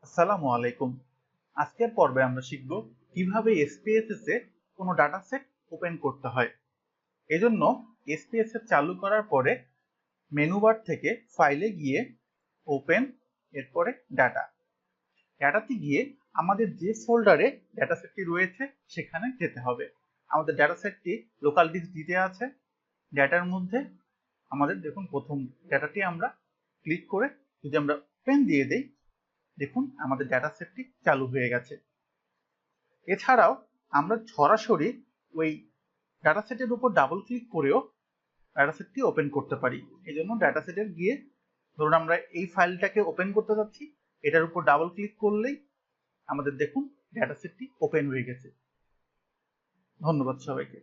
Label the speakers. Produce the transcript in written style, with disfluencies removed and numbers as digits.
Speaker 1: আসসালামু আলাইকুম। আজকের পর্বে আমরা শিখব কিভাবে এসপিএসএস এ কোনো ডাটা সেট ওপেন করতে হয়। এজন্য এসপিএসএস চালু করার পরে মেনু বার থেকে ফাইলে গিয়ে ওপেন, এরপরে ডাটাতে গিয়ে আমাদের যে ফোল্ডারে ডাটা সেটটি রয়েছে সেখানে যেতে হবে। আমাদের ডাটা সেটটি লোকাল ডিস্ক দিতে আছে। ডাটার মধ্যে আমাদের দেখুন প্রথম ডাটাটি আমরা ক্লিক করে যদি আমরা ওপেন দিয়ে দেই, দেখুন আমাদের ডাটা সেটটি চালু হয়ে গেছে। এছাড়াও আমরা সরাসরি ওই ডাটা সেটের উপর ডাবল ক্লিক করেও ডাটা সেটটি ওপেন করতে পারি। এই জন্য ডাটা সেটের গিয়ে ধরুন আমরা এই ফাইলটাকে ওপেন করতে যাচ্ছি, এটার উপর ডাবল ক্লিক করলেই আমাদের দেখুন ডাটা সেটটি ওপেন হয়ে গেছে। ধন্যবাদ সবাইকে।